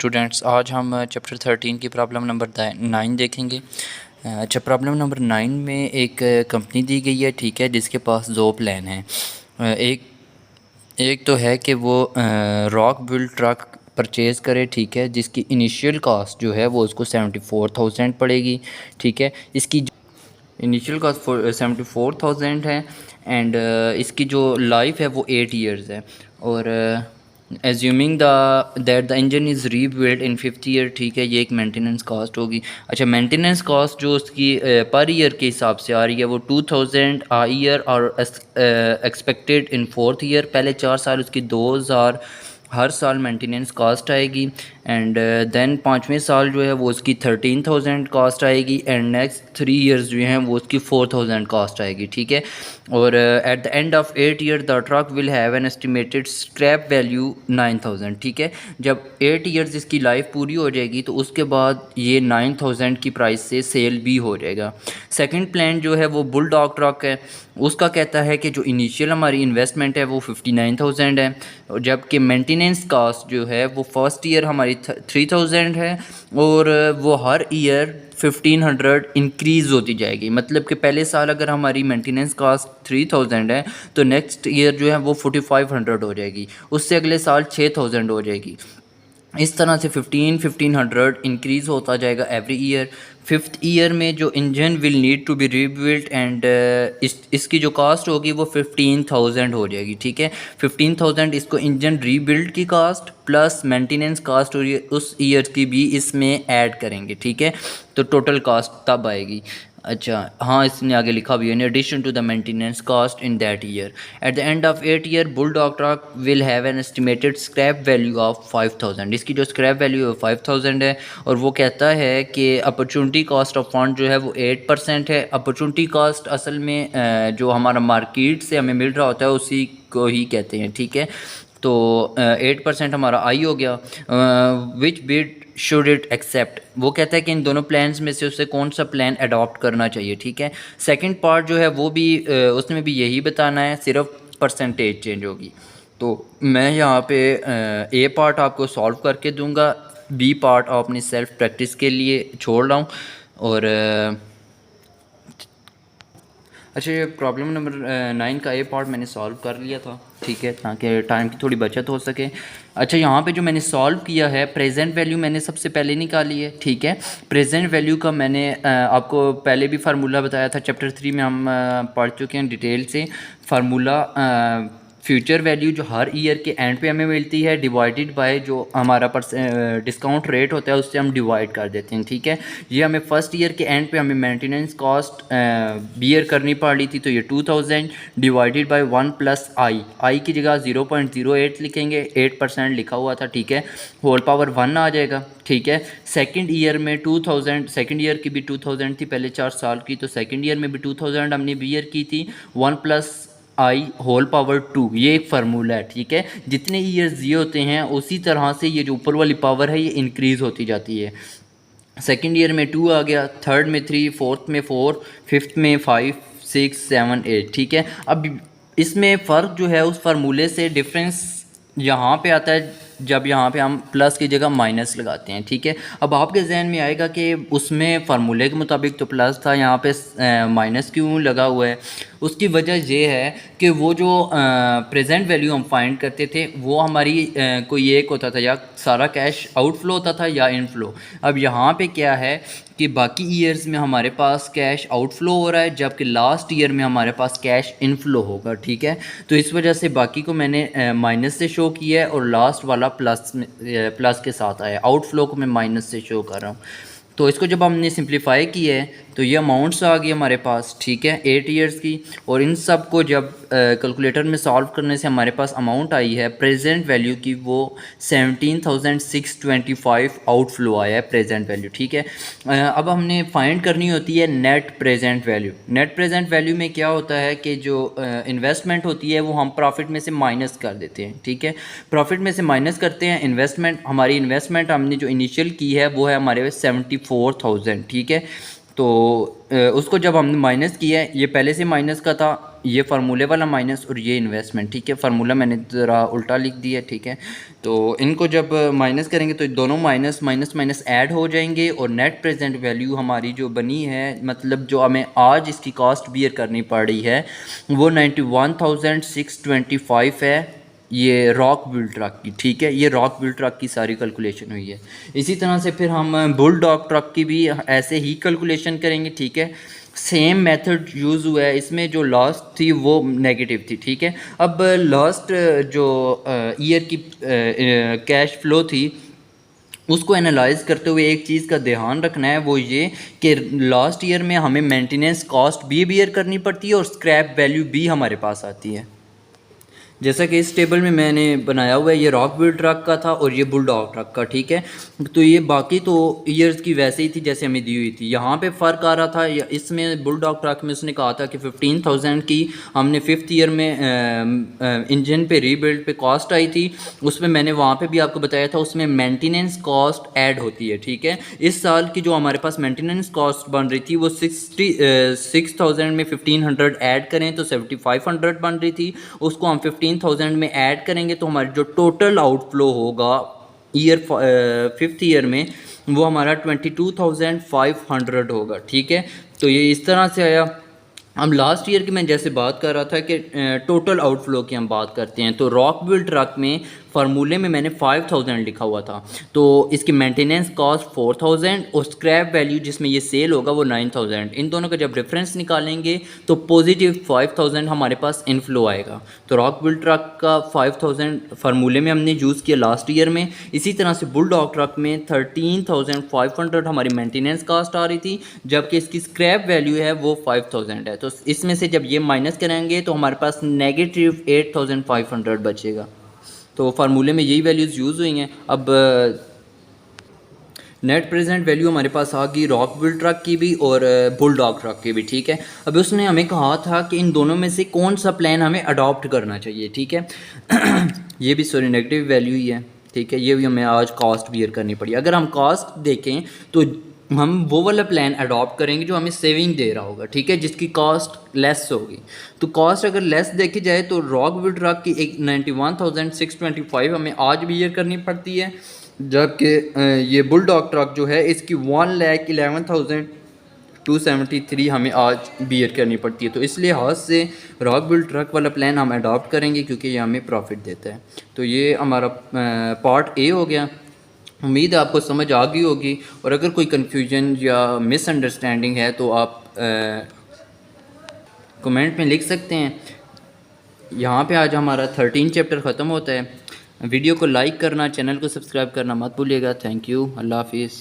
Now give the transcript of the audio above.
Students, आज हम chapter 13 की प्रॉब्लम नंबर 9 देखेंगे। अच्छा, प्रॉब्लम नंबर 9 में एक कंपनी दी गई है, ठीक है, जिसके पास दो प्लान हैं। एक एक तो है कि वो रॉक बिल्ड ट्रक परचेज़ करे, ठीक है, जिसकी इनिशियल कॉस्ट जो है वो उसको 74,000 पड़ेगी, ठीक है। इसकी इनिशियल कॉस्ट 74,000 है एंड इसकी जो लाइफ है वो 8 इयर्स है। और assuming that the engine is rebuild in 5th year, ठीक है, ये एक मेंटेनेंस कॉस्ट होगी। अच्छा, मेंटेनेंस कॉस्ट जो उसकी पर ईयर के हिसाब से आ रही है वो 2,000 आ ईयर और एक्सपेक्टेड इन 4th ईयर। पहले 4 साल उसकी 2,000 हर साल मेंटेनेंस कॉस्ट आएगी एंड देन 5वें साल जो है वो उसकी 13,000 कॉस्ट आएगी एंड नेक्स्ट 3 इयर्स जो हैं वो उसकी 4,000 कॉस्ट आएगी, ठीक है। और eight the end of 8 year the truck will have an estimated scrap value 9,000, ठीक है। जब 8 इयर्स इसकी लाइफ पूरी हो जाएगी तो उसके बाद ये 9,000 की प्राइस से सेल भी हो जाएगा। सेकंड प्लान जो है वो बुलडॉग ट्रक है, उसका कहता है कि जो इनिशियल हमारी इन्वेस्टमेंट है वो 59,000 है, जबकि मेंटेनेंस कॉस्ट जो है वो फर्स्ट ईयर हमारी 3,000 है और वो हर ईयर 1,500 इंक्रीज़ होती जाएगी। मतलब कि पहले साल अगर हमारी मेंटेनेंस कॉस्ट 3,000 है तो नेक्स्ट ईयर जो है वो 4,500 हो जाएगी, उससे अगले साल 6,000 हो जाएगी। इस तरह से 1,500 इंक्रीज़ होता जाएगा एवरी ईयर। 5th ईयर में जो engine will need to be rebuilt and इसकी जो कास्ट होगी वो 15,000 हो जाएगी, ठीक है। 15,000 इसको इंजन रीबिल्ड की कास्ट प्लस मेंटेनेंस कास्ट और उस ईयर की भी इसमें ऐड करेंगे, ठीक है, तो टोटल कास्ट तब आएगी। अच्छा हाँ, इसने आगे लिखा भी है, in addition to the maintenance cost in that year at the end of 8 year bulldog truck will have an estimated scrap value of 5,000। इसकी जो स्क्रैप वैल्यू है 5,000 है और वो कहता है कि अपॉर्चुनिटी कॉस्ट ऑफ फंड जो है वो 8% है। अपॉर्चुनिटी कॉस्ट असल में जो हमारा मार्केट से हमें मिल रहा होता है उसी को ही कहते हैं, ठीक है। तो 8% हमारा आई हो गया। विच बिड शुड इट एक्सेप्ट, वो कहता है कि इन दोनों प्लान्स में से उससे कौन सा प्लान अडॉप्ट करना चाहिए, ठीक है। सेकंड पार्ट जो है वो भी उसमें भी यही बताना है, सिर्फ परसेंटेज चेंज होगी। तो मैं यहाँ पे ए पार्ट आपको सॉल्व करके दूंगा, बी पार्ट आप अपनी सेल्फ प्रैक्टिस के लिए छोड़ रहा हूँ। और अच्छा, ये प्रॉब्लम नंबर 9 का ए पार्ट मैंने सॉल्व कर लिया था, ठीक है, ताकि टाइम की थोड़ी बचत हो सके। अच्छा, यहाँ पे जो मैंने सॉल्व किया है प्रेजेंट वैल्यू मैंने सबसे पहले निकाली है, ठीक है। प्रेजेंट वैल्यू का मैंने आपको पहले भी फार्मूला बताया था, चैप्टर 3 में हम पढ़ चुके हैं डिटेल से। फार्मूला फ्यूचर वैल्यू जो हर ईयर के एंड पे हमें मिलती है डिवाइडेड बाय जो हमारा डिस्काउंट रेट होता है उससे हम डिवाइड कर देते हैं, ठीक है। ये हमें फर्स्ट ईयर के एंड पे हमें मेंटेनेंस कॉस्ट बियर करनी पड़ी थी, तो ये 2,000 डिवाइडेड बाय 1 प्लस आई की जगह 0.08 लिखेंगे, 8% लिखा हुआ था, ठीक है, होल पावर 1 आ जाएगा, ठीक है। सेकंड ईयर में 2,000, सेकंड ईयर की भी 2,000 थी पहले 4 साल की, तो सेकंड ईयर में भी 2,000 हमने बियर की थी, 1 प्लस आई होल पावर 2, ये एक फार्मूला है, ठीक है। जितने ईयर्स ये होते हैं उसी तरह से ये जो ऊपर वाली पावर है ये इंक्रीज़ होती जाती है। सेकंड ईयर में 2 आ गया, थर्ड में 3, फोर्थ में 4, फिफ्थ में 5, 6, 7, 8, ठीक है। अब इसमें फ़र्क जो है उस फार्मूले से डिफरेंस यहाँ पे आता है जब यहाँ पे हम प्लस की जगह माइनस लगाते हैं, ठीक है। अब आपके जहन में आएगा कि उसमें फार्मूले के मुताबिक तो प्लस था, यहाँ पे माइनस क्यों लगा हुआ है। उसकी वजह ये है कि वो जो प्रेजेंट वैल्यू हम फाइंड करते थे वो हमारी कोई एक होता था, या सारा कैश आउटफ्लो होता था या इनफ्लो। अब यहाँ पे क्या है कि बाकी ईयर्स में हमारे पास कैश आउटफ्लो हो रहा है जबकि लास्ट ईयर में हमारे पास कैश इनफ्लो होगा, ठीक है। तो इस वजह से बाकी को मैंने माइनस से शो किया है और लास्ट वाला प्लस के साथ आया, आउटफ्लो को मैं माइनस से शो कर रहा हूँ। तो इसको जब हमने सिंप्लीफाई किया है तो ये अमाउंट्स आ गई हमारे पास, ठीक है, 8 इयर्स की। और इन सब को जब कैलकुलेटर में सॉल्व करने से हमारे पास अमाउंट आई है प्रेजेंट वैल्यू की, वो 17,625 आउटफ्लो आया है प्रेजेंट वैल्यू, ठीक है। अब हमने फाइंड करनी होती है net present value. Net present value में क्या होता है कि जो इन्वेस्टमेंट होती है वो हम प्रॉफिट में से माइनस कर देते हैं, ठीक है। प्रॉफिट में से माइनस करते हैं इन्वेस्टमेंट, हमारी इन्वेस्टमेंट हमने जो इनिशियल की है वो है हमारे 74,000, ठीक है। तो तो उसको जब हमने माइनस किया है, ये पहले से माइनस का था, ये फार्मूले वाला माइनस और ये इन्वेस्टमेंट, ठीक है। फार्मूला मैंने ज़रा उल्टा लिख दिया, ठीक है। तो इनको जब माइनस करेंगे तो दोनों माइनस माइनस माइनस ऐड हो जाएंगे और नेट प्रेजेंट वैल्यू हमारी जो बनी है, मतलब जो हमें आज इसकी कॉस्ट बियर करनी पड़ रही है, वो 91,625 है। ये रॉक बिल ट्रक की, ठीक है। ये रॉक बिल ट्रक की सारी कैलकुलेशन हुई है। इसी तरह से फिर हम बुल डॉग ट्रक की भी ऐसे ही कैलकुलेशन करेंगे, ठीक है। सेम मेथड यूज़ हुआ है, इसमें जो लास्ट थी वो नेगेटिव थी, ठीक है। अब लास्ट जो ईयर की कैश फ्लो थी, उसको एनालाइज करते हुए एक चीज़ का ध्यान रखना है, वो ये कि लास्ट ईयर में हमें मेंटेनेंस कॉस्ट भी बियर करनी पड़ती है और स्क्रैप वैल्यू भी हमारे पास आती है। जैसा कि इस टेबल में मैंने बनाया हुआ है, ये रॉक बिल ट्रक का था और ये बुलडॉग ट्रक का, ठीक है। तो ये बाकी तो ईयर्स की वैसे ही थी जैसे हमें दी हुई थी। यहाँ पे फ़र्क आ रहा था, या इसमें बुलडॉग ट्रक में उसने कहा था कि 15,000 की हमने 5th ईयर में इंजन पे रीबिल्ड पे कॉस्ट आई थी। उसमें मैंने वहाँ पे भी आपको बताया था, उसमें मेंटेनेंस कॉस्ट ऐड होती है, ठीक है। इस साल की जो हमारे पास मेंटेनेंस कॉस्ट बन रही थी वो 6,000 में 1,500 ऐड करें तो 7,500 बन रही थी। उसको हम 15,000 में ऐड करेंगे तो हमारी जो टोटल आउटफ्लो होगा ईयर 5th ईयर में, वो हमारा 22,500 होगा, ठीक है। तो ये इस तरह से आया। हम लास्ट ईयर की मैं जैसे बात कर रहा था कि टोटल आउटफ्लो की हम बात करते हैं, तो रॉक बिल ट्रक में फार्मूले में मैंने 5,000 लिखा हुआ था, तो इसकी मेंटेनेंस कॉस्ट 4,000 और स्क्रैप वैल्यू जिसमें ये सेल होगा वो 9,000। इन दोनों का जब रेफरेंस निकालेंगे तो पॉजिटिव 5,000 हमारे पास इनफ्लो आएगा। तो रॉक बिल ट्रक का 5,000 फार्मूले में हमने यूज़ किया लास्ट ईयर में। इसी तरह से बुलडॉग ट्रक में 13,500 हमारी मेंटेनेंस कॉस्ट आ रही थी, जबकि इसकी स्क्रैप वैल्यू है वो 5,000 है। तो इसमें से जब ये माइनस करेंगे तो हमारे पास नेगेटिव 8,500 बचेगा। तो फार्मूले में यही वैल्यूज़ यूज़ हुई हैं। अब नेट प्रेजेंट वैल्यू हमारे पास आ गई रॉक बिल ट्रक की भी और बुलडॉग ट्रक की भी, ठीक है। अब उसने हमें कहा था कि इन दोनों में से कौन सा प्लान हमें अडॉप्ट करना चाहिए, ठीक है। ये भी सॉरी नेगेटिव वैल्यू ही है, ठीक है। ये भी हमें आज कॉस्ट बियर करनी पड़ी। अगर हम कॉस्ट देखें तो हम वो वाला प्लान अडॉप्ट करेंगे जो हमें सेविंग दे रहा होगा, ठीक है, जिसकी कॉस्ट लेस होगी। तो कॉस्ट अगर लेस देखी जाए तो रॉक बिल ट्रक की एक 91,625 हमें आज बियर करनी पड़ती है, जबकि ये बुलडॉग ट्रक जो है इसकी 1,11,273 हमें आज बियर करनी पड़ती है। तो इस लिहाज से रॉक बिल ट्रक वाला प्लान हम अडॉप्ट करेंगे क्योंकि ये हमें प्रॉफिट देता है। तो ये हमारा पार्ट ए हो गया। उम्मीद है आपको समझ आ गई होगी, और अगर कोई कन्फ्यूजन या मिसअंडरस्टैंडिंग है तो आप कमेंट में लिख सकते हैं। यहाँ पे आज हमारा 13 चैप्टर ख़त्म होता है। वीडियो को लाइक करना, चैनल को सब्सक्राइब करना मत भूलिएगा। थैंक यू, अल्लाह हाफिज़।